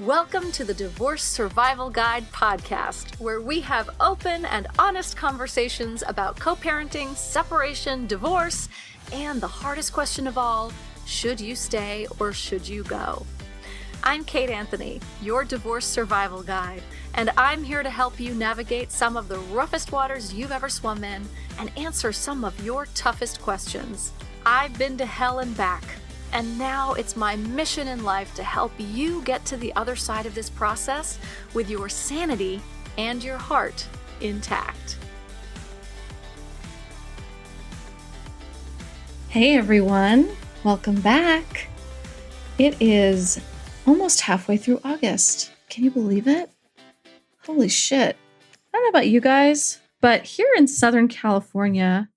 Welcome to the Divorce Survival Guide podcast, where we have open and honest conversations about co-parenting, separation, divorce, and the hardest question of all, should you stay or should you go? I'm Kate Anthony, your divorce survival guide, and I'm here to help you navigate some of the roughest waters you've ever swum in and answer some of your toughest questions. I've been to hell and back, and now it's my mission in life to help you get to the other side of this process with your sanity and your heart intact. Hey everyone, welcome back. It is almost halfway through August. Can you believe it? Holy shit. I don't know about you guys, but here in Southern California,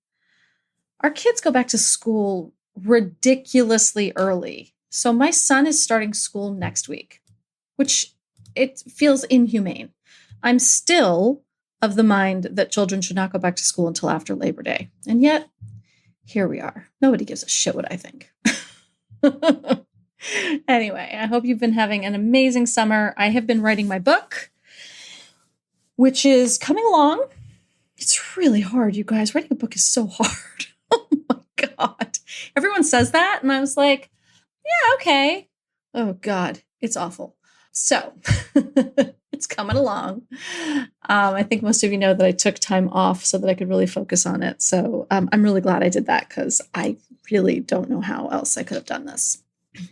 our kids go back to school ridiculously early. So my son is starting school next week, which it feels inhumane. I'm still of the mind that children should not go back to school until after Labor Day. And yet, here we are. Nobody gives a shit what I think. Anyway, I hope you've been having an amazing summer. I have been writing my book, which is coming along. It's really hard, you guys. Writing a book is so hard. Oh my God. Everyone says that. And I was like, yeah, okay. Oh God, it's awful. So it's coming along. I think most of you know that I took time off so that I could really focus on it. So I'm really glad I did that because I really don't know how else I could have done this.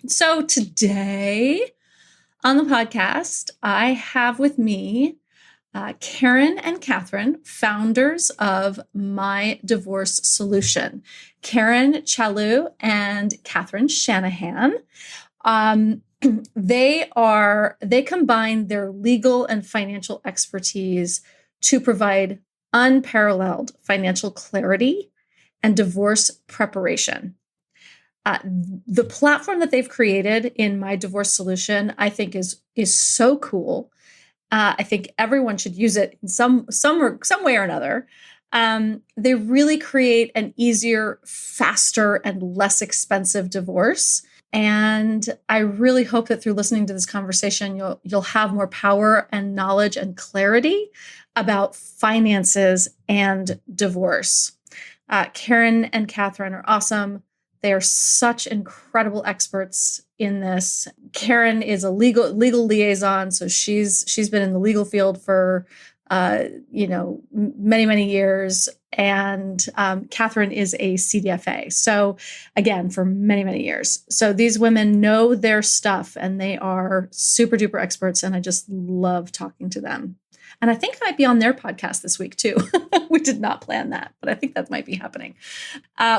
So today on the podcast, I have with me Chellew and Catherine, founders of My Divorce Solution. Chellew and Catherine Shanahan. They combine their legal and financial expertise to provide unparalleled financial clarity and divorce preparation. The platform that they've created in My Divorce Solution, I think is so cool. I think everyone should use it in some way or another. They really create an easier, faster, and less expensive divorce. And I really hope that through listening to this conversation, you'll have more power and knowledge and clarity about finances and divorce. Chellew and Catherine are awesome. They are such incredible experts in this. Chellew is a legal liaison, so she's been in the legal field for many years, and Catherine is a CDFA. So again, for many years. So these women know their stuff, and they are super duper experts, and I just love talking to them. And I think I might be on their podcast this week too. We did not plan that, but I think that might be happening.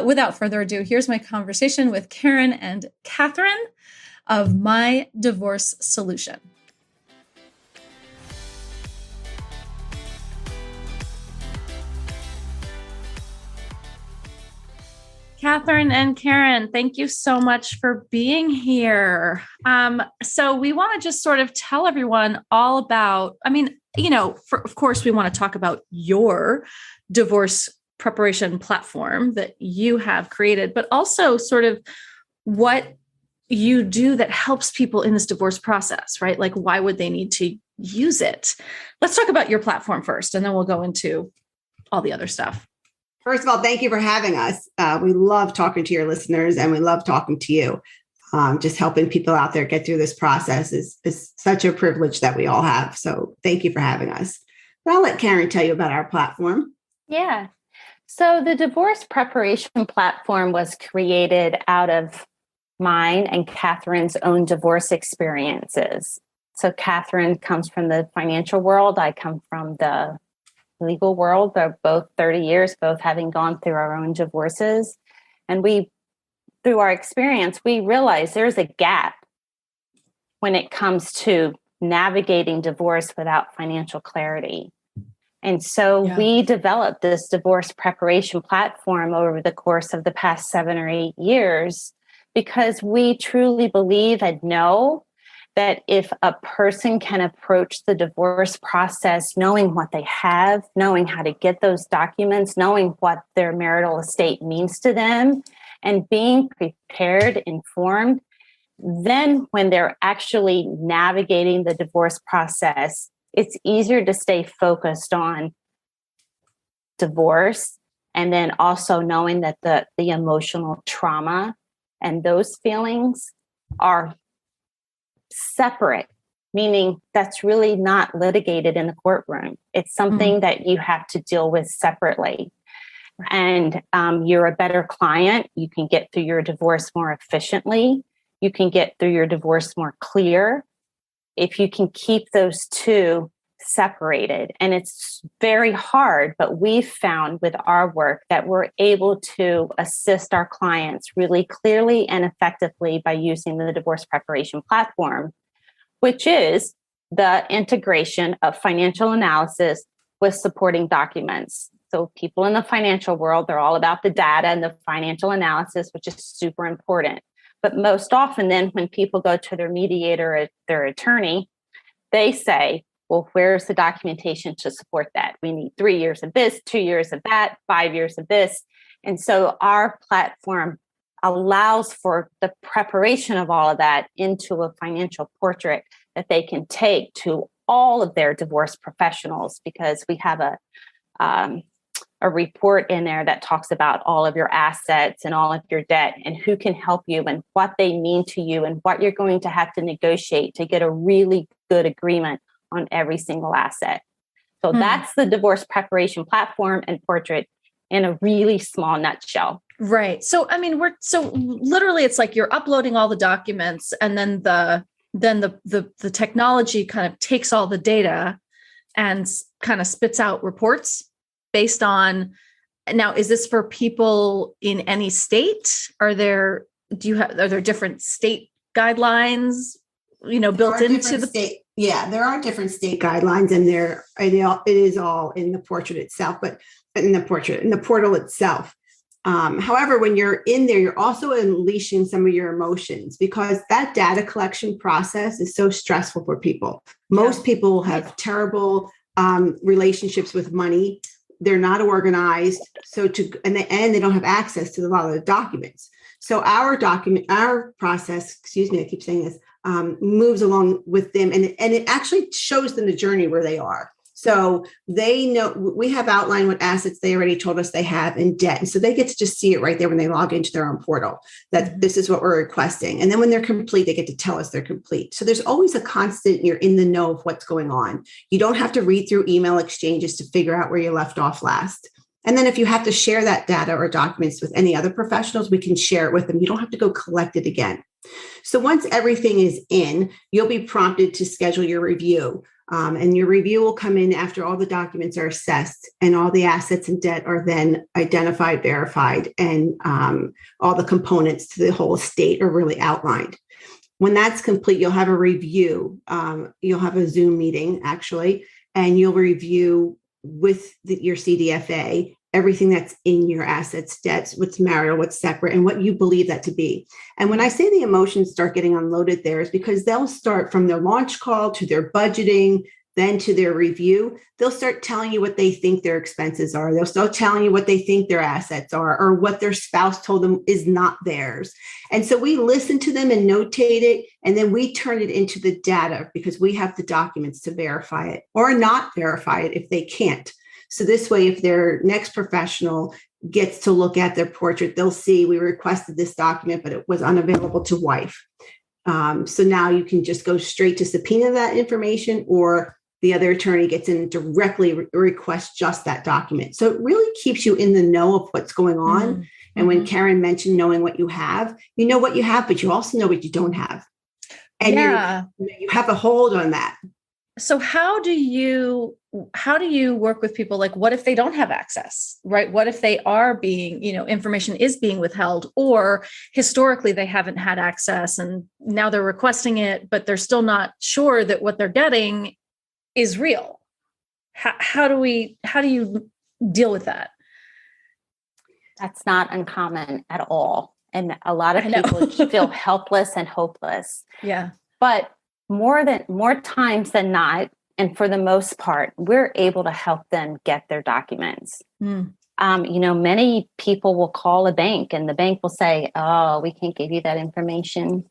Without further ado, here's my conversation with Chellew and Catherine of My Divorce Solution. Catherine and Chellew, thank you so much for being here. So we want to just sort of tell everyone all about, of course, we want to talk about your divorce preparation platform that you have created, but also sort of what you do that helps people in this divorce process, right? Like, why would they need to use it? Let's talk about your platform first, and then we'll go into all the other stuff. First of all, thank you for having us. We love talking to your listeners, and we love talking to you. Just helping people out there get through this process is such a privilege that we all have. So thank you for having us. But I'll let Karen tell you about our platform. Yeah. So the divorce preparation platform was created out of mine and Catherine's own divorce experiences. So Catherine comes from the financial world. I come from the legal world. They're both 30 years, both having gone through our own divorces. And through our experience, we realized there's a gap when it comes to navigating divorce without financial clarity. And so we developed this divorce preparation platform over the course of the past 7 or 8 years, because we truly believe and know that if a person can approach the divorce process knowing what they have, knowing how to get those documents, knowing what their marital estate means to them, and being prepared, informed, then when they're actually navigating the divorce process, it's easier to stay focused on divorce, and then also knowing that the emotional trauma and those feelings are separate, meaning that's really not litigated in the courtroom. It's something that you have to deal with separately. And you're a better client. You can get through your divorce more efficiently. You can get through your divorce more clear if you can keep those two separated. And it's very hard, but we've found with our work that we're able to assist our clients really clearly and effectively by using the divorce preparation platform, which is the integration of financial analysis with supporting documents. So people in the financial world, they're all about the data and the financial analysis, which is super important. But most often then when people go to their mediator or their attorney, they say, well, where's the documentation to support that? We need 3 years of this, 2 years of that, 5 years of this. And so our platform allows for the preparation of all of that into a financial portrait that they can take to all of their divorce professionals, because we have a report in there that talks about all of your assets and all of your debt and who can help you and what they mean to you and what you're going to have to negotiate to get a really good agreement on every single asset. So that's the divorce preparation platform and portrait in a really small nutshell. Right. So, I mean, literally it's like you're uploading all the documents, and then the technology kind of takes all the data and kind of spits out reports based on. Now, is this for people in any state? Are there different state guidelines, built into the state? Yeah, there are different state guidelines, and it is all in the portrait itself, but in the portal itself. However, when you're in there, you're also unleashing some of your emotions, because that data collection process is so stressful for people. Most people have terrible relationships with money. They're not organized, and they don't have access to a lot of the documents. So our process, I keep saying this, moves along with them, and it actually shows them the journey where they are. So they know, we have outlined what assets they already told us they have in debt. And so they get to just see it right there when they log into their own portal, that this is what we're requesting. And then when they're complete, they get to tell us they're complete. So there's always a constant, you're in the know of what's going on. You don't have to read through email exchanges to figure out where you left off last. And then if you have to share that data or documents with any other professionals, we can share it with them. You don't have to go collect it again. So once everything is in, you'll be prompted to schedule your review. And your review will come in after all the documents are assessed and all the assets and debt are then identified, verified, and all the components to the whole estate are really outlined. When that's complete, you'll have a review. You'll have a Zoom meeting, actually, and you'll review with your CDFA everything that's in your assets, debts, what's marital, what's separate, and what you believe that to be. And when I say the emotions start getting unloaded there, is because they'll start from their launch call to their budgeting, then to their review. They'll start telling you what they think their expenses are. They'll start telling you what they think their assets are, or what their spouse told them is not theirs. And so we listen to them and notate it, and then we turn it into the data, because we have the documents to verify it or not verify it if they can't. So this way, if their next professional gets to look at their portrait, they'll see we requested this document, but it was unavailable to wife. So now you can just go straight to subpoena that information, or the other attorney gets in and directly requests just that document. So it really keeps you in the know of what's going on. Mm-hmm. And when Karen mentioned knowing what you have, you know what you have, but you also know what you don't have. And you have a hold on that. So how do you work with people? Like, what if they don't have access, right? What if they are being, information is being withheld, or historically they haven't had access and now they're requesting it, but they're still not sure that what they're getting is real. How do you deal with that? That's not uncommon at all. And a lot of people feel helpless and hopeless. Yeah. But more times than not, and for the most part, we're able to help them get their documents. Many people will call a bank and the bank will say, "Oh, we can't give you that information."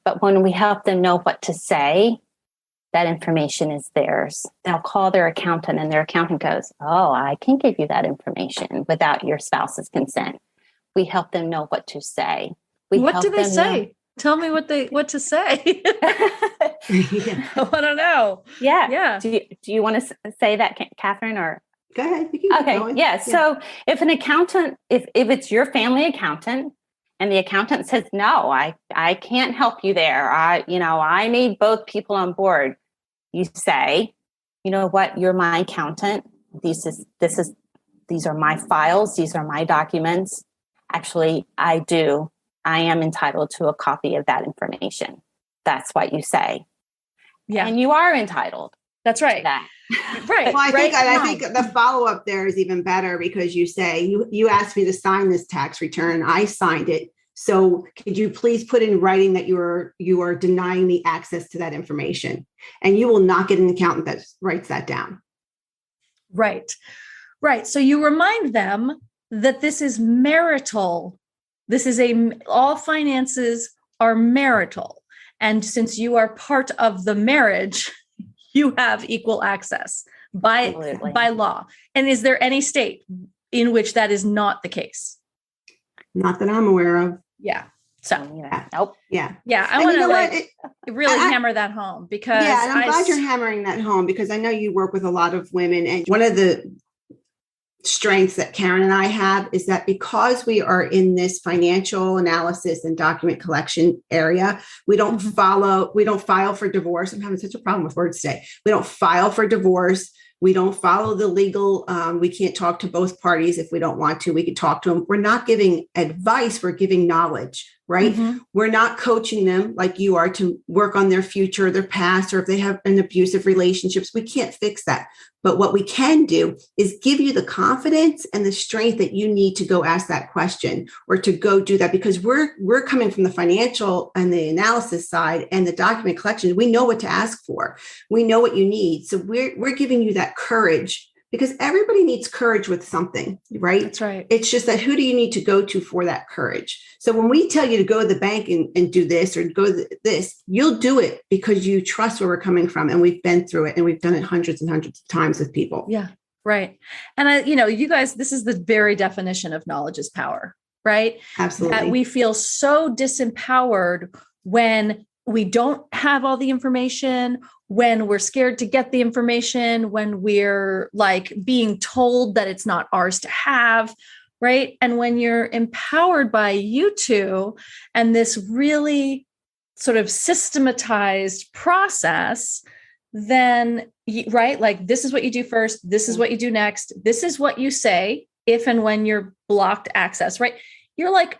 But when we help them know what to say, that information is theirs. They'll call their accountant and their accountant goes, oh, I can give you that information without your spouse's consent. We help them know what to say. What do they say? Tell me what to say. I want to know. Yeah. Do you want to say that, Catherine, or? Go ahead. Okay. Yeah. So if an accountant, if it's your family accountant and the accountant says, no, I can't help you there. I need both people on board. You say, you know what? You're my accountant. These are my files. These are my documents. Actually, I am entitled to a copy of that information. That's what you say. Yeah. And you are entitled. That's right. To that. Right. Well, I think the follow-up there is even better because you say, you asked me to sign this tax return. I signed it. So could you please put in writing that you are denying me access to that information? And you will not get an accountant that writes that down. Right. Right. So you remind them that this is marital. This is all finances are marital. And since you are part of the marriage, you have equal access by law. And is there any state in which that is not the case? Not that I'm aware of. Yeah. So, nope. Yeah. Yeah. I want to really hammer that home because. Yeah. And I'm glad you're hammering that home because I know you work with a lot of women. And one of the strengths that Karen and I have is that because we are in this financial analysis and document collection area, we don't file for divorce. I'm having such a problem with words today. We don't file for divorce. We don't follow the legal. We can't talk to both parties if we don't want to. We can talk to them. We're not giving advice. We're giving knowledge, right? Mm-hmm. We're not coaching them like you are to work on their future, their past, or if they have an abusive relationships. We can't fix that. But what we can do is give you the confidence and the strength that you need to go ask that question or to go do that because we're coming from the financial and the analysis side and the document collection. We know what to ask for. We know what you need. So we're giving you that courage because everybody needs courage with something, right? That's right. It's just that who do you need to go to for that courage? So when we tell you to go to the bank and do this or go this, you'll do it because you trust where we're coming from. And we've been through it and we've done it hundreds and hundreds of times with people. Yeah, right. And you guys, this is the very definition of knowledge is power, right? Absolutely. That we feel so disempowered when we don't have all the information, when we're scared to get the information, when we're like being told that it's not ours to have, right? And when you're empowered by you two and this really sort of systematized process, then, right? Like this is what you do first. This is what you do next. This is what you say if and when you're blocked access, right? You're like,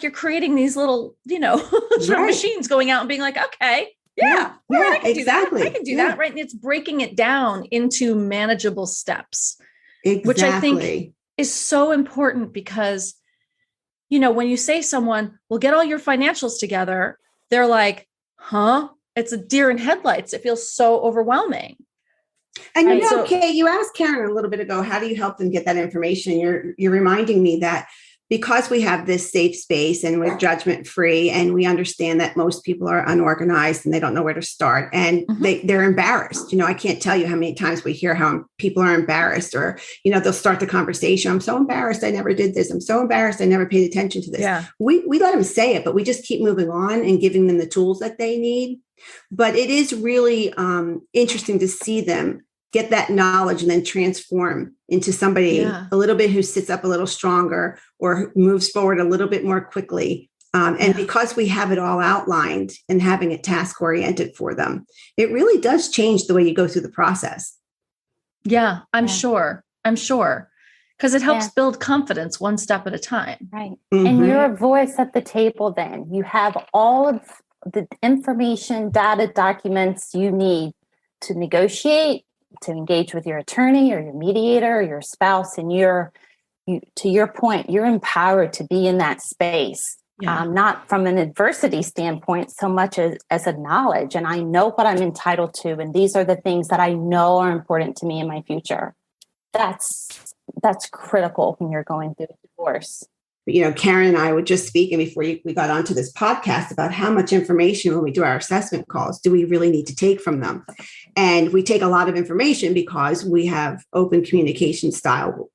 you're creating these little, sort of machines going out and being like, okay, yeah, I can exactly. do that. I can do that, right? And it's breaking it down into manageable steps, exactly. Which I think is so important because, when you say someone, well, get all your financials together, they're like, huh? It's a deer in headlights. It feels so overwhelming. And Kay, you asked Karen a little bit ago, how do you help them get that information? You're reminding me that because we have this safe space and we're judgment free and we understand that most people are unorganized and they don't know where to start and they're embarrassed. I can't tell you how many times we hear how people are embarrassed or, they'll start the conversation. I'm so embarrassed. I never did this. I'm so embarrassed. I never paid attention to this. Yeah. We let them say it, but we just keep moving on and giving them the tools that they need. But it is really interesting to see them get that knowledge and then transform into somebody a little bit who sits up a little stronger or moves forward a little bit more quickly. And because we have it all outlined and having it task oriented for them, it really does change the way you go through the process. Yeah, I'm sure. Because it helps build confidence one step at a time. Right. Mm-hmm. And you're a voice at the table then. You have all of the information, data, documents you need to negotiate, to engage with your attorney or your mediator or your spouse. And to your point, you're empowered to be in that space, not from an adversity standpoint so much as a knowledge. And I know what I'm entitled to. And these are the things that I know are important to me in my future. That's critical when you're going through a divorce. Karen and I were just speaking before we got onto this podcast about how much information when we do our assessment calls do we really need to take from them. And we take a lot of information because we have open communication style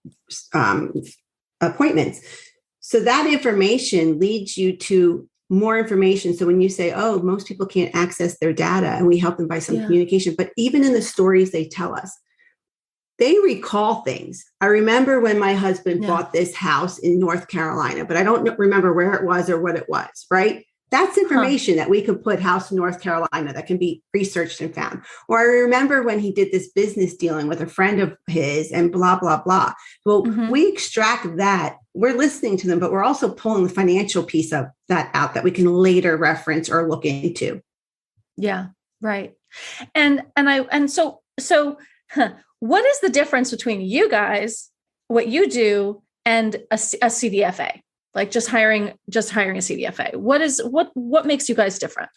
appointments. So that information leads you to more information. So when you say, oh, most people can't access their data, and we help them by some communication, but even in the stories they tell us, they recall things. I remember when my husband bought this house in North Carolina, but I don't remember where it was or what it was, right? That's information that we could put house in North Carolina that can be researched and found. Or I remember when he did this business dealing with a friend of his and blah, blah, blah. Well, we extract that. We're listening to them, but we're also pulling the financial piece of that out that we can later reference or look into. Yeah, right. So what is the difference between you guys, what you do, and a CDFA? Like just hiring a CDFA. What makes you guys different?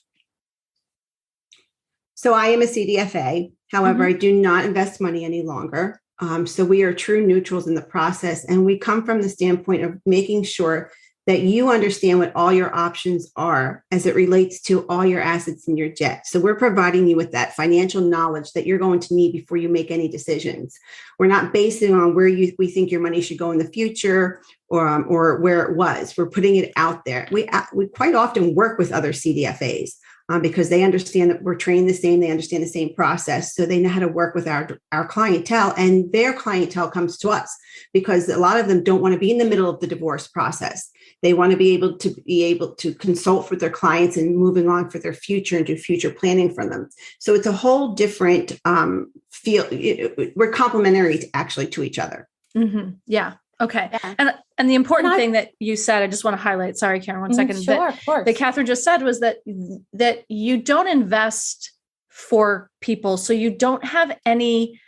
So I am a CDFA. However, I do not invest money any longer. So we are true neutrals in the process. And we come from the standpoint of making sure that you understand what all your options are as it relates to all your assets in your jet. So we're providing you with that financial knowledge that you're going to need before you make any decisions. We're not basing on where we think your money should go in the future or where it was. We're putting it out there. We quite often work with other CDFAs because they understand that we're trained the same. They understand the same process. So they know how to work with our clientele, and their clientele comes to us because a lot of them don't want to be in the middle of the divorce process. They want to be able to consult with their clients and moving on for their future and do future planning for them. So it's a whole different field. We're complementary to each other. Mm-hmm. Yeah. Okay. Yeah. And the important thing that you said, I just want to highlight, sorry, Karen, one second, sure, of course. that Catherine just said was that you don't invest for people. So you don't have any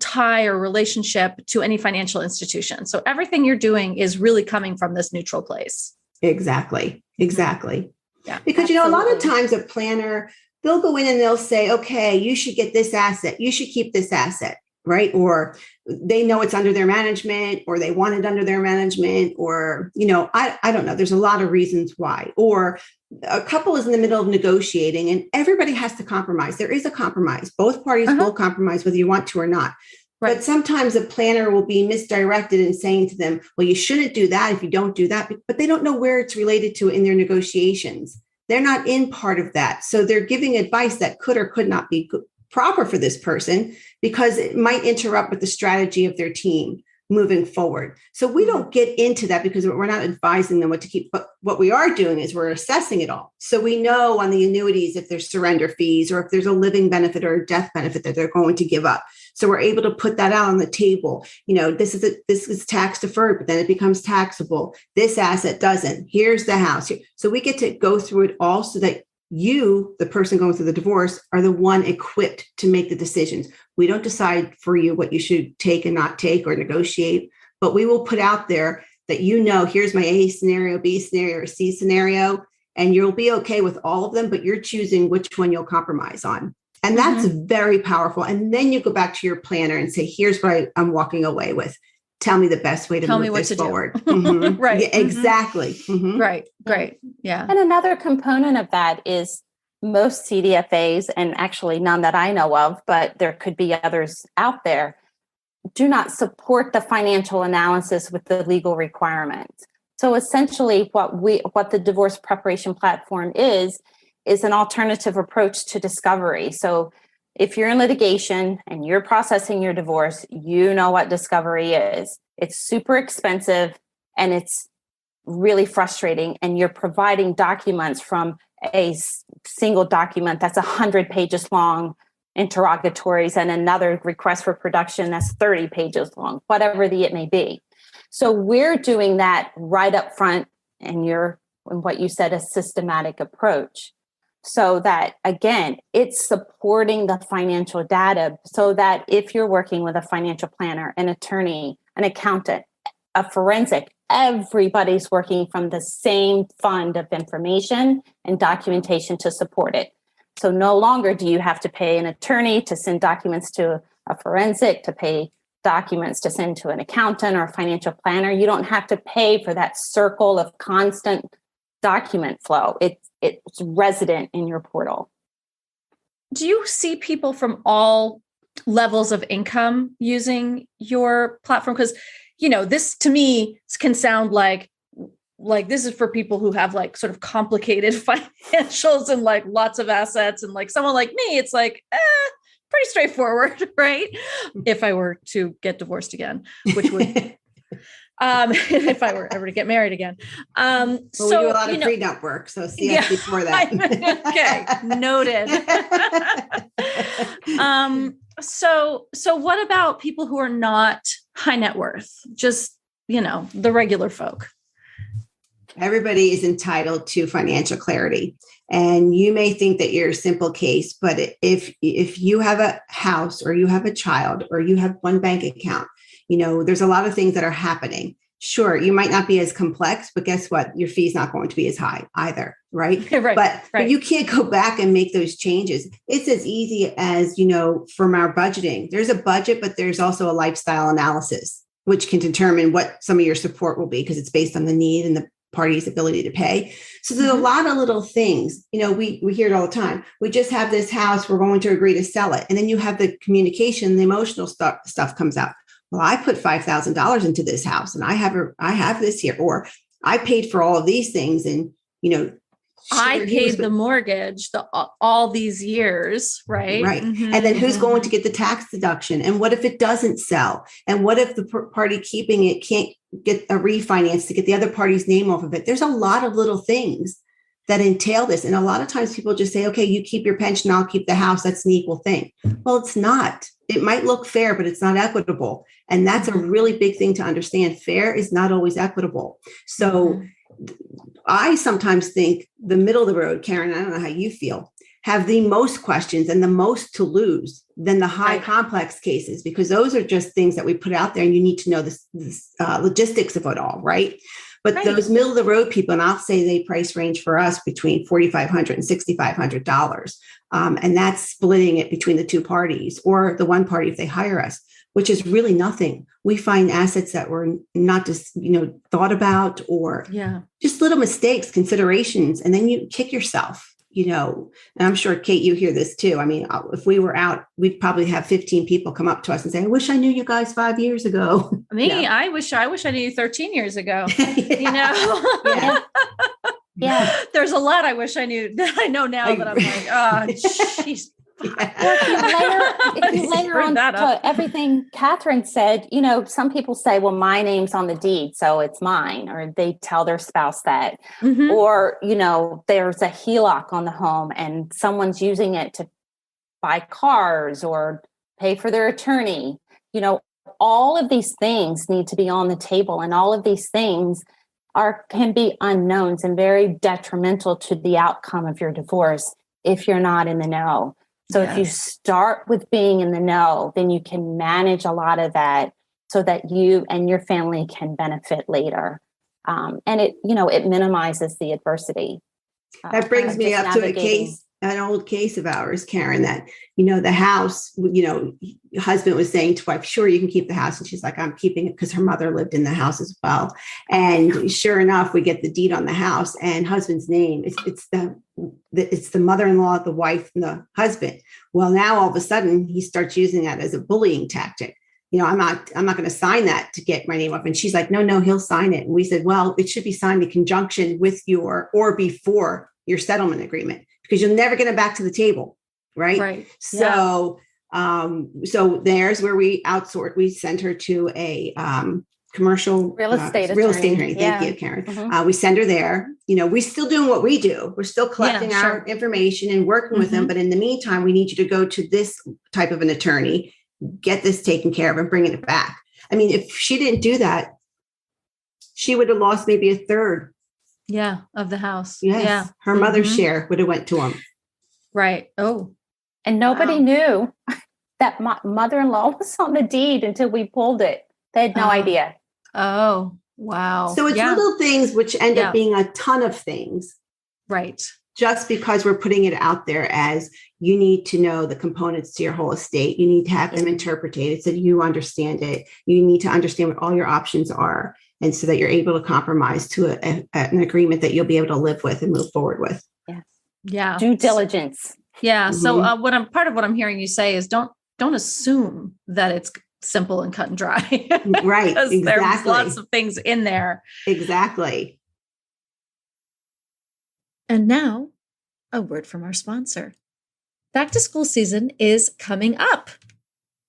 tie or relationship to any financial institution. So everything you're doing is really coming from this neutral place. Exactly. Yeah. Because, Absolutely. a lot of times a planner, they'll go in and they'll say, okay, you should get this asset. You should keep this asset, right? Or they know it's under their management, or they want it under their management, or, I don't know. There's a lot of reasons why. Or a couple is in the middle of negotiating and everybody has to compromise. There is a compromise. Both parties will compromise whether you want to or not. Right. But sometimes a planner will be misdirected in saying to them, well, you shouldn't do that if you don't do that, but they don't know where it's related to in their negotiations. They're not in part of that. So they're giving advice that could or could not be proper for this person because it might interrupt with the strategy of their team moving forward. So we don't get into that because we're not advising them what to keep. But what we are doing is we're assessing it all. So we know on the annuities if there's surrender fees or if there's a living benefit or a death benefit that they're going to give up. So we're able to put that out on the table. This is tax deferred, but then it becomes taxable. This asset doesn't. Here's the house. So we get to go through it all so that you, the person going through the divorce, are the one equipped to make the decisions. We don't decide for you what you should take and not take or negotiate, but we will put out there that here's my A scenario, B scenario, or C scenario, and you'll be okay with all of them, but you're choosing which one you'll compromise on. And that's very powerful. And then you go back to your planner and say, here's what I'm walking away with. Tell me the best way to move this forward. Right. Yeah, exactly. Right. Great. Yeah. And another component of that is most CDFAs, and actually none that I know of, but there could be others out there, do not support the financial analysis with the legal requirements. So essentially what the divorce preparation platform is an alternative approach to discovery. So if you're in litigation and you're processing your divorce, you know what discovery is. It's super expensive and it's really frustrating. And you're providing documents from a single document that's 100 pages long, interrogatories, and another request for production that's 30 pages long, whatever it may be. So we're doing that right up front, and what you said, a systematic approach. So that, again, it's supporting the financial data so that if you're working with a financial planner, an attorney, an accountant, a forensic, everybody's working from the same fund of information and documentation to support it. So no longer do you have to pay an attorney to send documents to a forensic, to pay documents to send to an accountant or a financial planner. You don't have to pay for that circle of constant document flow. It's resident in your portal. Do you see people from all levels of income using your platform? Because, this to me can sound like this is for people who have like sort of complicated financials and like lots of assets, and like someone like me, it's like, pretty straightforward, right? If I were to get divorced again, which would, if I were ever to get married again. Well, we do a lot of prenup work, so see us before that. Okay, noted. So what about people who are not high net worth? Just, the regular folk. Everybody is entitled to financial clarity. And you may think that you're a simple case, but if you have a house or you have a child or you have one bank account, there's a lot of things that are happening. Sure, you might not be as complex, but guess what? Your fee's not going to be as high either, right? Right. But you can't go back and make those changes. It's as easy as, from our budgeting. There's a budget, but there's also a lifestyle analysis, which can determine what some of your support will be because it's based on the need and the party's ability to pay. So there's a lot of little things, we hear it all the time. We just have this house, we're going to agree to sell it. And then you have the communication, the emotional stuff comes out. Well, I put $5,000 into this house and I have this here, or I paid for all of these things. And, I paid the mortgage all these years, right? Right. Mm-hmm. And then who's going to get the tax deduction? And what if it doesn't sell? And what if the party keeping it can't get a refinance to get the other party's name off of it? There's a lot of little things that entail this. And a lot of times people just say, okay, you keep your pension, I'll keep the house. That's an equal thing. Well, it's not. It might look fair, but it's not equitable. And that's a really big thing to understand. Fair is not always equitable. So I sometimes think the middle of the road, Karen, I don't know how you feel, have the most questions and the most to lose than the high complex cases, because those are just things that we put out there and you need to know the logistics of it all, right? But those middle of the road people, and I'll say they price range for us between $4,500 and $6,500. And that's splitting it between the two parties or the one party if they hire us, which is really nothing. We find assets that were not just, thought about or just little mistakes, considerations, and then you kick yourself, and I'm sure, Kate, you hear this too. I mean, if we were out, we'd probably have 15 people come up to us and say, I wish I knew you guys 5 years ago. Me, I wish I knew you 13 years ago, Yeah. There's a lot I wish I knew that I know now that I'm like, oh, jeez. If you layer on to everything Catherine said, some people say, well, my name's on the deed, so it's mine, or they tell their spouse that, or, there's a HELOC on the home and someone's using it to buy cars or pay for their attorney. All of these things need to be on the table, and all of these things can be unknowns and very detrimental to the outcome of your divorce if you're not in the know. So if you start with being in the know, then you can manage a lot of that so that you and your family can benefit later. And it minimizes the adversity. That brings me up to an old case of ours, Karen, that, the house, husband was saying to wife, sure, you can keep the house. And she's like, I'm keeping it because her mother lived in the house as well. And sure enough, we get the deed on the house and husband's name. It's the mother-in-law, the wife, and the husband. Well, now all of a sudden he starts using that as a bullying tactic. I'm not going to sign that to get my name up. And she's like, no, he'll sign it. And we said, well, it should be signed in conjunction with or before your settlement agreement, because you'll never get it back to the table. Right. So, so there's where we outsource. We send her to a commercial real estate attorney. Thank you, Karen. We send her there. We're still doing what we do. We're still collecting our information and working with them. But in the meantime, we need you to go to this type of an attorney, get this taken care of, and bring it back. I mean, if she didn't do that, she would have lost maybe a third. Of the house. Yes. Yeah. Her mother's share would have went to him. Right. Oh. And nobody knew that my mother-in-law was on the deed until we pulled it. They had no idea. Oh, wow. So it's little things which end up being a ton of things. Right. just because we're putting it out there as you need to know the components to your whole estate. You need to have them interpreted so you understand it. You need to understand what all your options are. And so that you're able to compromise to an agreement that you'll be able to live with and move forward with. Yes. Yeah. Due diligence. Yeah. So part of what I'm hearing you say is don't assume that it's simple and cut and dry. Right. Because there's lots of things in there. Exactly. And now, a word from our sponsor. Back to school season is coming up,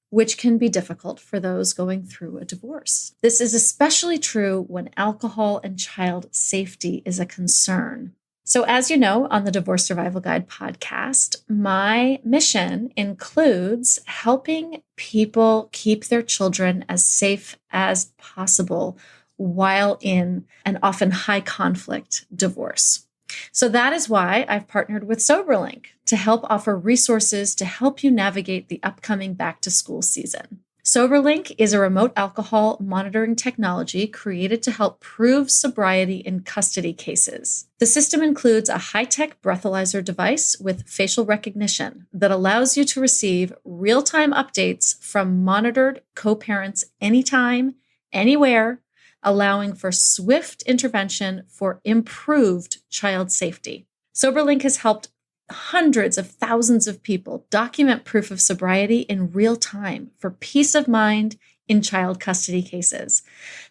which can be difficult for those going through a divorce. This is especially true when alcohol and child safety is a concern. So as you know, on the Divorce Survival Guide podcast, my mission includes helping people keep their children as safe as possible while in an often high conflict divorce. So that is why I've partnered with SoberLink to help offer resources to help you navigate the upcoming back to school season. SoberLink is a remote alcohol monitoring technology created to help prove sobriety in custody cases. The system includes a high-tech breathalyzer device with facial recognition that allows you to receive real-time updates from monitored co-parents anytime, anywhere, allowing for swift intervention for improved child safety. SoberLink has helped hundreds of thousands of people document proof of sobriety in real time for peace of mind in child custody cases.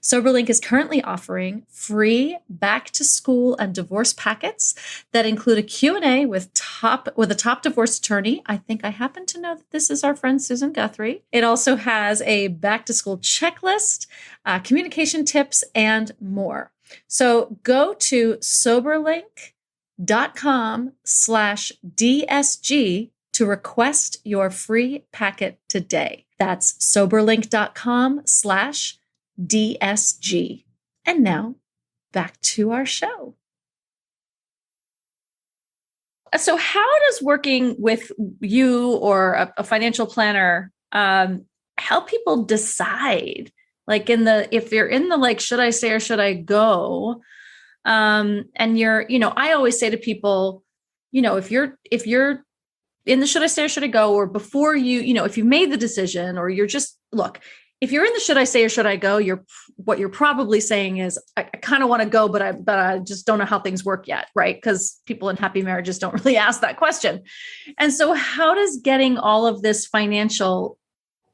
SoberLink is currently offering free back to school and divorce packets that include a Q&A with a top divorce attorney. I think I happen to know that this is our friend Susan Guthrie. It also has a back to school checklist, communication tips, and more. So go to soberlink.com/DSG to request your free packet today. That's soberlink.com/DSG. And now back to our show. So how does working with you or a financial planner help people decide? Like if you're in the like, should I stay or should I go? And I always say to people, if you're in the should I stay or should I go, or before if you made the decision, or you're just, look, if you're in the should I stay or should I go, what you're probably saying is, I kind of want to go, but I just don't know how things work yet, right? Because people in happy marriages don't really ask that question. And so how does getting all of this financial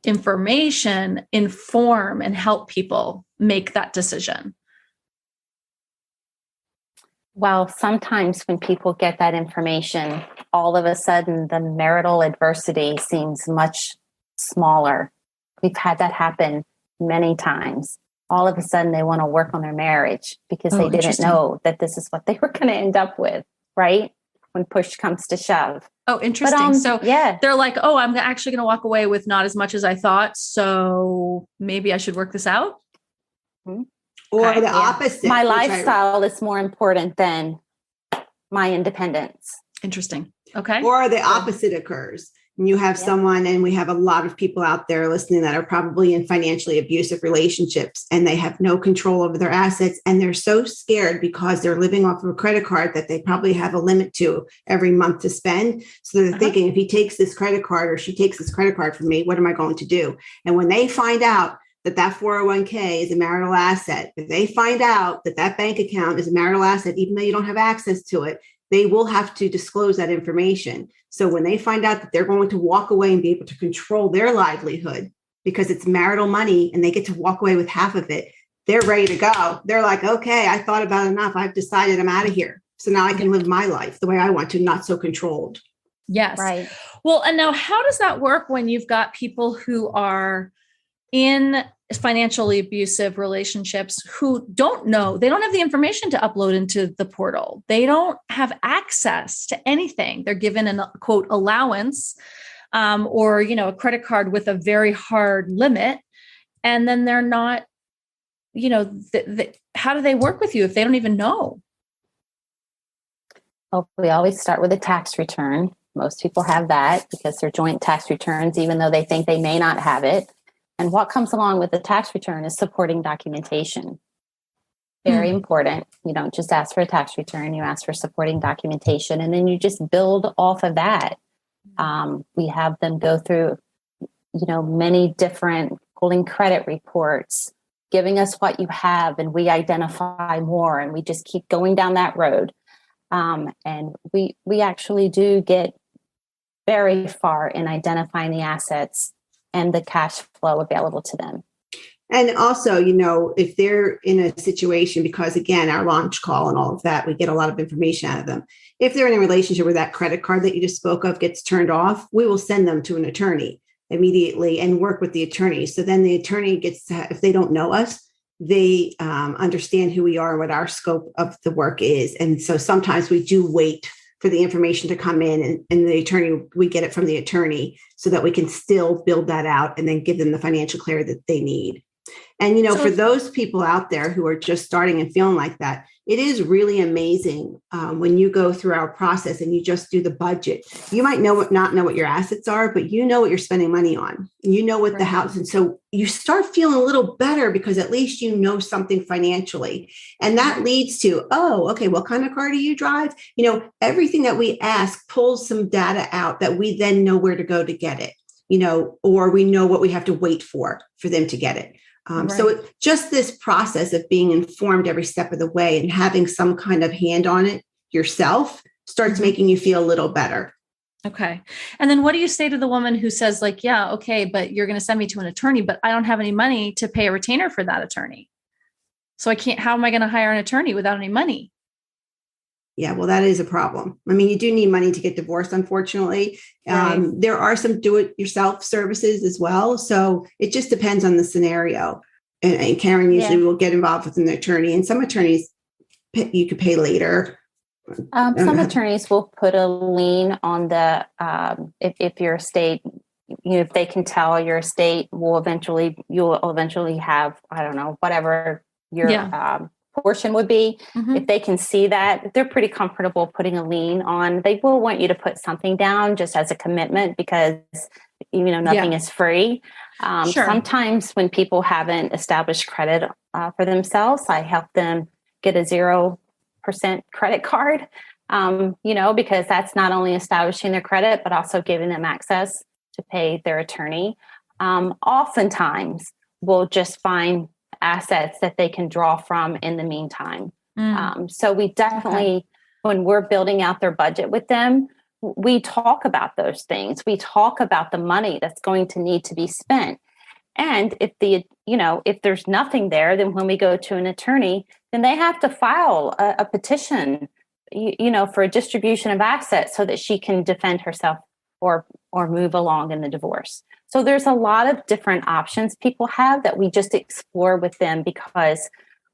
information inform and help people make that decision? Well, sometimes when people get that information, all of a sudden the marital adversity seems much smaller. We've had that happen many times. All of a sudden they want to work on their marriage because they didn't know that this is what they were going to end up with, right? When push comes to shove. Oh, interesting. So they're like, I'm actually going to walk away with not as much as I thought. So maybe I should work this out. Mm-hmm. Or the opposite. My lifestyle is more important than my independence. Interesting. Okay. Or the opposite occurs. And you have someone, and we have a lot of people out there listening that are probably in financially abusive relationships, and they have no control over their assets. And they're so scared because they're living off of a credit card that they probably have a limit to every month to spend. So they're thinking, if he takes this credit card or she takes this credit card from me, what am I going to do? And when they find out that 401k is a marital asset, if they find out that bank account is a marital asset, even though you don't have access to it, they will have to disclose that information. So when they find out that they're going to walk away and be able to control their livelihood because it's marital money and they get to walk away with half of it, they're ready to go. They're like, okay, I thought about it enough. I've decided I'm out of here. So now I can live my life the way I want to, not so controlled. Yes. Right. Well, and now how does that work when you've got people who are in financially abusive relationships who don't know, they don't have the information to upload into the portal. They don't have access to anything. They're given an quote allowance or, a credit card with a very hard limit. And then they're not, how do they work with you if they don't even know? Well, we always start with a tax return. Most people have that because they're joint tax returns, even though they think they may not have it. And what comes along with the tax return is supporting documentation. Very important. You don't just ask for a tax return, you ask for supporting documentation, and then you just build off of that. We have them go through, many different pulling credit reports, giving us what you have, and we identify more, and we just keep going down that road. And we actually do get very far in identifying the assets and the cash flow available to them. And also, if they're in a situation, because again, our launch call and all of that, we get a lot of information out of them. If they're in a relationship where that credit card that you just spoke of gets turned off, we will send them to an attorney immediately and work with the attorney. So then the attorney gets to, if they don't know us, they understand who we are and what our scope of the work is. And so sometimes we do wait for the information to come in, and the attorney, we get it from the attorney so that we can still build that out and then give them the financial clarity that they need. And, for those people out there who are just starting and feeling like that, it is really amazing when you go through our process and you just do the budget. You might not know what your assets are, but you know what you're spending money on. You know what the house. And so you start feeling a little better because at least you know something financially. And that leads to, oh, okay, what kind of car do you drive? Everything that we ask pulls some data out that we then know where to go to get it, or we know what we have to wait for them to get it. So just this process of being informed every step of the way and having some kind of hand on it yourself starts making you feel a little better. Okay. And then what do you say to the woman who says like, yeah, okay, but you're going to send me to an attorney, but I don't have any money to pay a retainer for that attorney. So how am I going to hire an attorney without any money? Yeah, well, that is a problem. I mean, you do need money to get divorced, unfortunately. Right. There are some do-it-yourself services as well. So it just depends on the scenario. And Karen usually will get involved with an attorney. And some attorneys, you could pay later. Some attorneys will put a lien on the, if your estate, if they can tell your estate you'll eventually have, I don't know, whatever your portion would be. If they can see that, they're pretty comfortable putting a lien on. They will want you to put something down just as a commitment because nothing is free. Sometimes when people haven't established credit for themselves, I help them get a 0% credit card, because that's not only establishing their credit, but also giving them access to pay their attorney. Oftentimes we'll just find assets that they can draw from in the meantime. So we definitely, when we're building out their budget with them, we talk about those things. We talk about the money that's going to need to be spent. And if there's nothing there, then when we go to an attorney, then they have to file a petition, for a distribution of assets so that she can defend herself or move along in the divorce. So there's a lot of different options people have that we just explore with them, because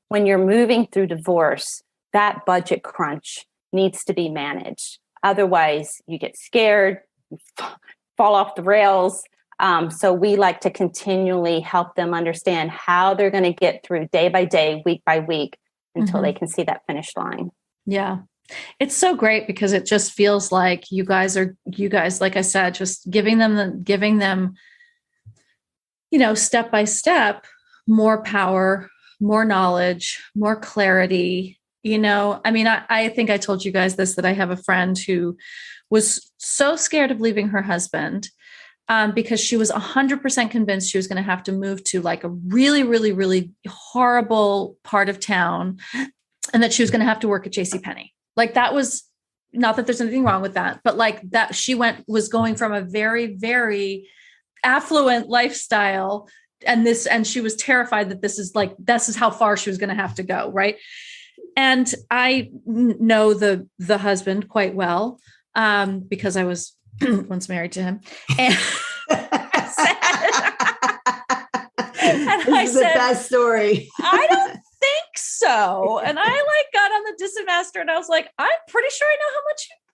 when you're moving through divorce, that budget crunch needs to be managed. Otherwise, you get scared, you fall off the rails. So we like to continually help them understand how they're going to get through day by day, week by week, until they can see that finish line. Yeah. It's so great because it just feels like you guys, like I said, just giving them, step by step, more power, more knowledge, more clarity. I think I told you guys this, that I have a friend who was so scared of leaving her husband because she was 100% convinced she was going to have to move to like a really, really, really horrible part of town, and that she was going to have to work at JCPenney. Like, that was not that there's anything wrong with that, but like that she was going from a very, very affluent lifestyle, and she was terrified that this is how far she was going to have to go. Right. And I know the husband quite well, because I was once married to him. And I said, the best story. I don't think so. And I got on the Distant Master and I was like, I'm pretty sure I know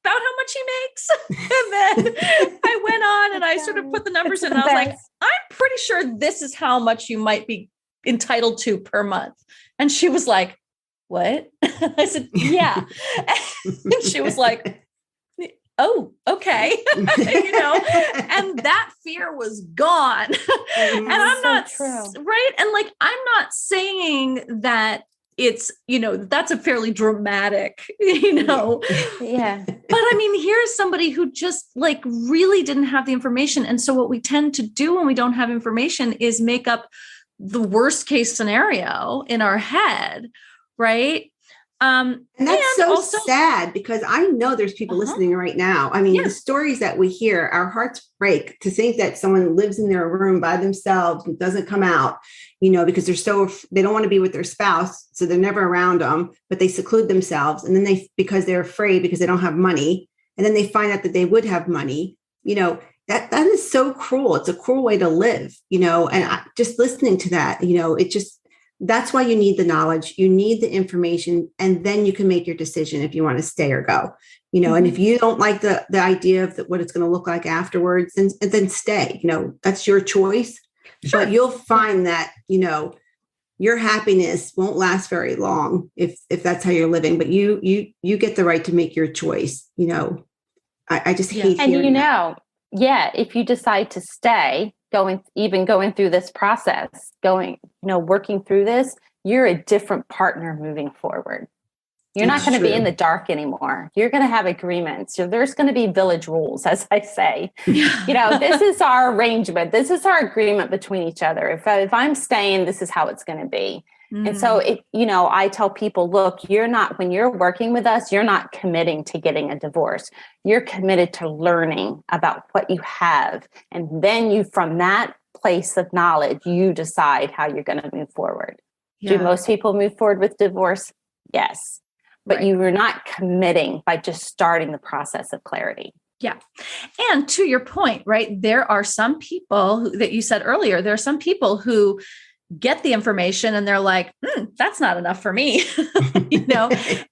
about how much he makes. And then I went on and I sort of put the numbers in and I was like, I'm pretty sure this is how much you might be entitled to per month. And she was like, what? I said, yeah. And she was like, oh, okay. And that fear was gone. And I'm not right. And I'm not saying that it's, that's a fairly dramatic, Yeah. But I mean, here's somebody who just like really didn't have the information. And so what we tend to do when we don't have information is make up the worst case scenario in our head. Right. And that's also sad, because I know there's people listening right now. I mean, the stories that we hear, our hearts break to think that someone lives in their room by themselves and doesn't come out, because they don't want to be with their spouse. So they're never around them, but they seclude themselves. And then because they're afraid, because they don't have money. And then they find out that they would have money, that is so cruel. It's a cruel way to live, and just listening to that, that's why you need the knowledge, you need the information, and then you can make your decision if you want to stay or go, and if you don't like the idea of what it's going to look like afterwards, then stay, that's your choice. Sure. But you'll find that, your happiness won't last very long if that's how you're living, but you get the right to make your choice. I just hate hearing that. If you decide to stay, going through this process, working through this, you're a different partner moving forward. You're not going to be in the dark anymore. You're going to have agreements. So there's going to be village rules, as I say. This is our arrangement. This is our agreement between each other. If I'm staying, this is how it's going to be. And so, I tell people, look, when you're working with us, you're not committing to getting a divorce. You're committed to learning about what you have. And then from that place of knowledge, you decide how you're going to move forward. Yeah. Do most people move forward with divorce? Yes. But you are not committing by just starting the process of clarity. Yeah. And to your point, right, there are some people that you said earlier, there are some people who get the information and they're like, that's not enough for me,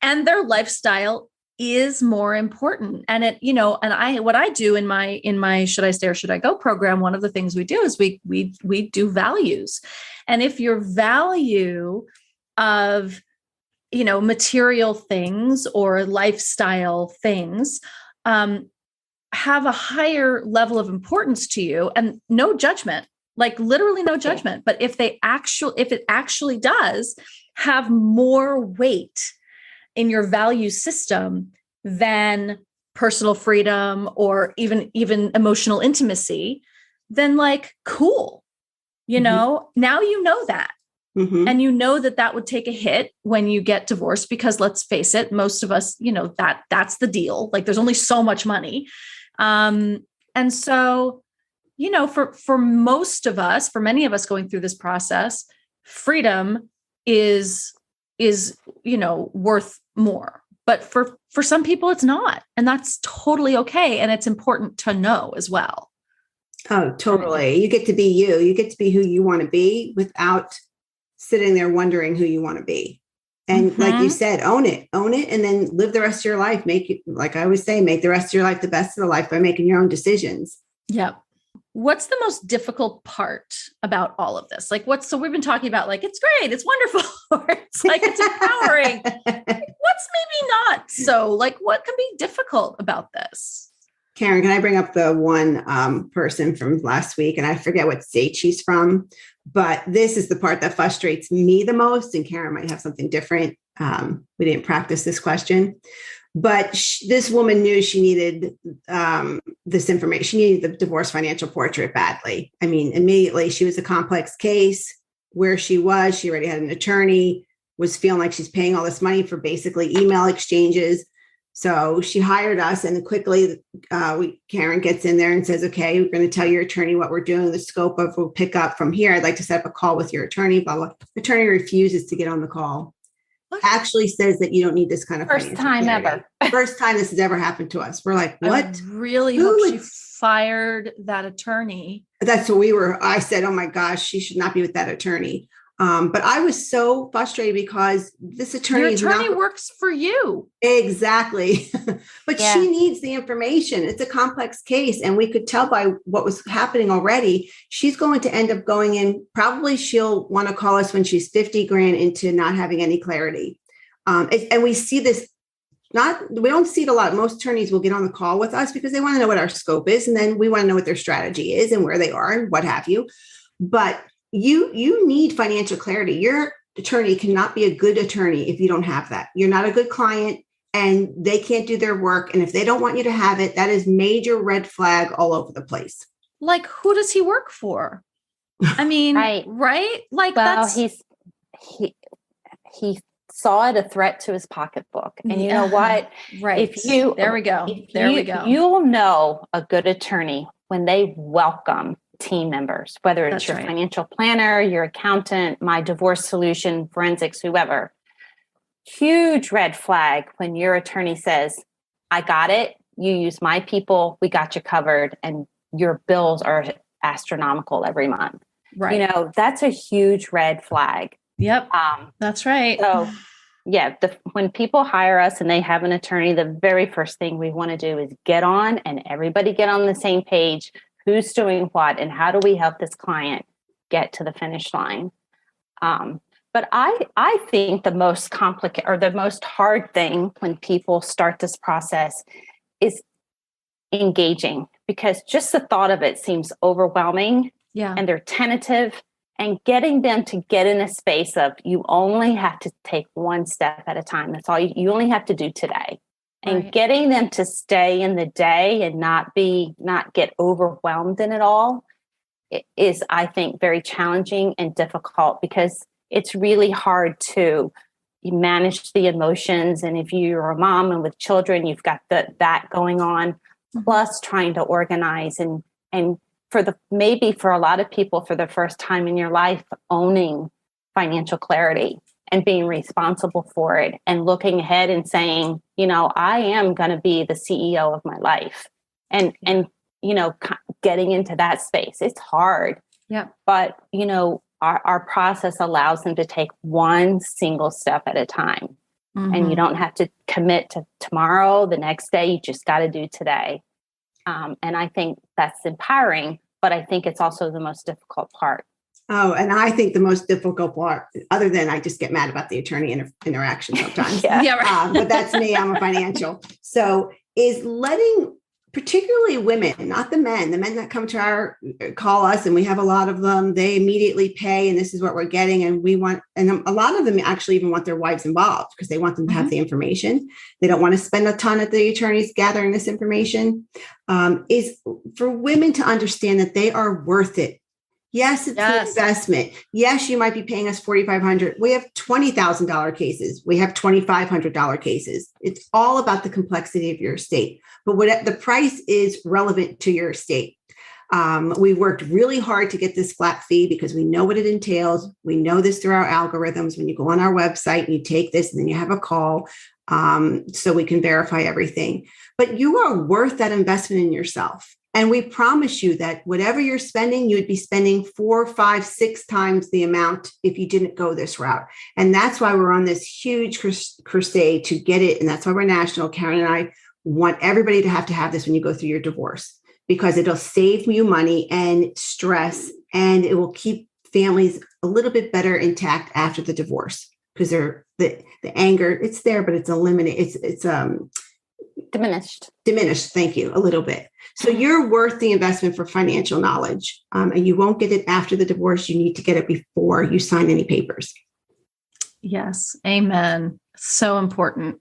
and their lifestyle is more important. And what I do in my Should I Stay or Should I Go program, one of the things we do is we do values. And if your value of, material things or lifestyle things, have a higher level of importance to you, and no judgment, like literally no judgment. But if it actually does have more weight in your value system than personal freedom or even emotional intimacy, then like, cool, now you know that. And that would take a hit when you get divorced, because let's face it, most of us, that's the deal. Like there's only so much money. And so, for most of us, for many of us going through this process, freedom is worth more. But for some people, it's not. And that's totally okay. And it's important to know as well. Oh, totally. You get to be you. You get to be who you want to be without sitting there wondering who you want to be. And like you said, own it, and then live the rest of your life. Make it, like I always say, make the rest of your life the best of the life by making your own decisions. Yep. What's the most difficult part about all of this? Like so we've been talking about like, it's great, it's wonderful, or it's like, it's empowering. What's maybe not so, like, what can be difficult about this? Karen, can I bring up the one person from last week? And I forget what state she's from, but this is the part that frustrates me the most. And Karen might have something different. We didn't practice this question, but this woman knew she needed this information. She needed the divorce financial portrait badly. I mean, immediately, she was a complex case. Where she was, she already had an attorney, was feeling like she's paying all this money for basically email exchanges. So she hired us, and quickly Karen gets in there and says, okay, we're going to tell your attorney what we're doing, the scope of we'll pick up from here. I'd like to set up a call with your attorney, blah, blah. The attorney refuses to get on the call. Actually says that you don't need this kind of first time clarity. Ever. First time this has ever happened to us. We're like, what? I really hope she fired that attorney. That's what I said, oh my gosh, she should not be with that attorney. But I was so frustrated because this attorney works for you. Exactly. But she needs the information. It's a complex case. And we could tell by what was happening already, she's going to end up going in. Probably she'll want to call us when she's 50 grand into not having any clarity. And we see this, we don't see it a lot. Most attorneys will get on the call with us because they want to know what our scope is. And then we want to know what their strategy is and where they are and what have you. But you need financial clarity. Your attorney cannot be a good attorney if you don't have that. You're not a good client and they can't do their work. And if they don't want you to have it, that is major red flag all over the place. Like, who does he work for? I mean, right? Like, well, he saw it a threat to his pocketbook. And you know what? Right. There we go. You'll know a good attorney when they welcome team members, whether it's your financial planner, your accountant, my divorce solution, forensics, whoever. Huge red flag when your attorney says, I got it. You use my people. We got you covered. And your bills are astronomical every month. Right. You know, that's a huge red flag. Yep. That's right. So yeah, when people hire us and they have an attorney, the very first thing we want to do is get on and everybody get on the same page. Who's doing what and how do we help this client get to the finish line? But I think the most complicated or the most hard thing when people start this process is engaging, because just the thought of it seems overwhelming. Yeah. And they're tentative, and getting them to get in a space of you only have to take one step at a time. That's all you only have to do today. And getting them to stay in the day and not get overwhelmed in it all is, I think, very challenging and difficult, because it's really hard to manage the emotions. And if you're a mom and with children, you've got that going on, plus trying to organize and maybe for a lot of people for the first time in your life, owning financial clarity and being responsible for it and looking ahead and saying, you know, I am going to be the CEO of my life, and, you know, getting into that space. It's hard. Yeah. But, you know, our process allows them to take one single step at a time. And you don't have to commit to tomorrow, the next day. You just got to do today. And I think that's empowering, but I think it's also the most difficult part. Oh, and I think the most difficult part, other than I just get mad about the attorney interaction sometimes. But that's me. I'm a financial. So is letting particularly women, not the men that come to call us, and we have a lot of them, they immediately pay, and this is what we're getting. And a lot of them actually even want their wives involved because they want them to have the information. They don't want to spend a ton at the attorneys gathering this information. Is for women to understand that they are worth it. Yes, it's an investment. Yes, you might be paying us $4,500. We have $20,000 cases. We have $2,500 cases. It's all about the complexity of your estate. But what the price is relevant to your estate. We worked really hard to get this flat fee because we know what it entails. We know this through our algorithms. When you go on our website, you take this and then you have a call so we can verify everything. But you are worth that investment in yourself. And we promise you that whatever you're spending, you would be spending 4, 5, 6 times the amount if you didn't go this route. And that's why we're on this huge crusade to get it. And that's why we're national. Karen and I want everybody to have this when you go through your divorce, because it'll save you money and stress, and it will keep families a little bit better intact after the divorce, because the anger, it's there, but it's eliminated. It's diminished. Thank you. A little bit. So you're worth the investment for financial knowledge, and you won't get it after the divorce. You need to get it before you sign any papers. Yes. Amen. So important.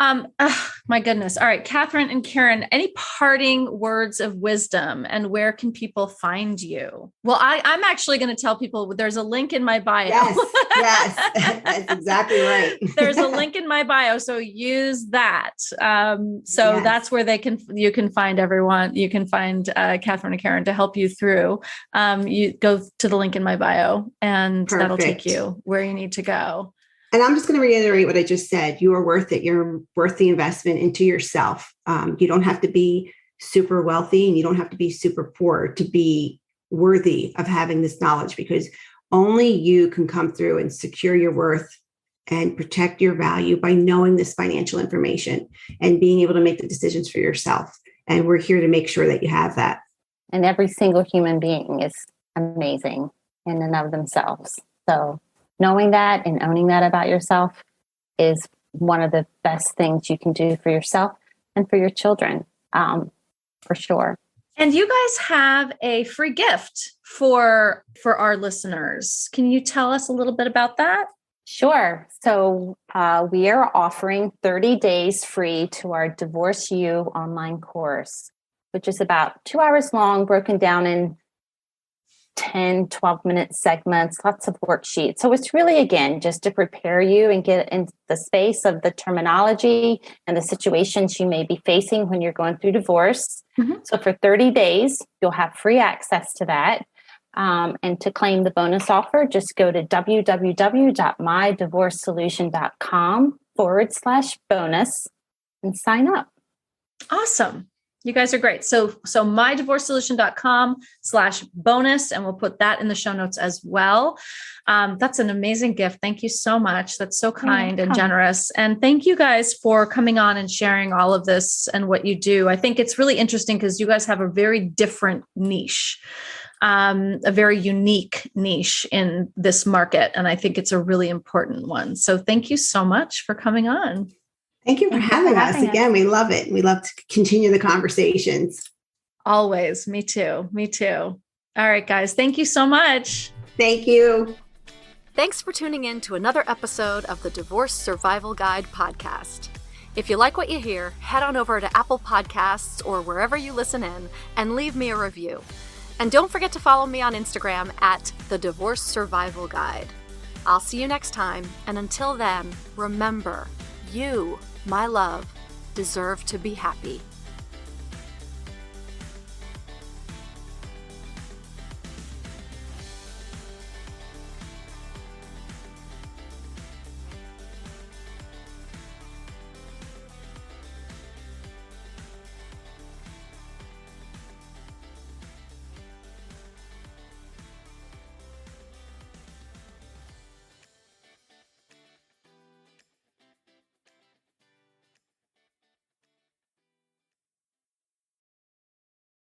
My goodness. All right, Catherine and Karen, any parting words of wisdom, and where can people find you? Well, I'm actually going to tell people there's a link in my bio. Yes, that's exactly right. There's a link in my bio, so use that. That's where you can find everyone. You can find Catherine and Karen to help you through. You go to the link in my bio, and that'll take you where you need to go. And I'm just going to reiterate what I just said. You are worth it. You're worth the investment into yourself. You don't have to be super wealthy, and you don't have to be super poor to be worthy of having this knowledge, because only you can come through and secure your worth and protect your value by knowing this financial information and being able to make the decisions for yourself. And we're here to make sure that you have that. And every single human being is amazing in and of themselves. So knowing that and owning that about yourself is one of the best things you can do for yourself and for your children, for sure. And you guys have a free gift for our listeners. Can you tell us a little bit about that? Sure. So we are offering 30 days free to our Divorce You online course, which is about 2 hours long, broken down in 10, 12-minute segments, lots of worksheets. So it's really, again, just to prepare you and get in the space of the terminology and the situations you may be facing when you're going through divorce. Mm-hmm. So for 30 days, you'll have free access to that. And to claim the bonus offer, just go to www.mydivorcesolution.com/bonus and sign up. Awesome. You guys are great. So mydivorcesolution.com/bonus, and we'll put that in the show notes as well. That's an amazing gift. Thank you so much. That's so kind and generous. And thank you guys for coming on and sharing all of this and what you do. I think it's really interesting because you guys have a very different niche, a very unique niche in this market. And I think it's a really important one. So thank you so much for coming on. Thank you for having us. Again, we love it. We love to continue the conversations. Always. Me too. Me too. All right, guys. Thank you so much. Thank you. Thanks for tuning in to another episode of the Divorce Survival Guide podcast. If you like what you hear, head on over to Apple Podcasts or wherever you listen in and leave me a review. And don't forget to follow me on Instagram at the Divorce Survival Guide. I'll see you next time. And until then, remember, you, my love, deserve to be happy.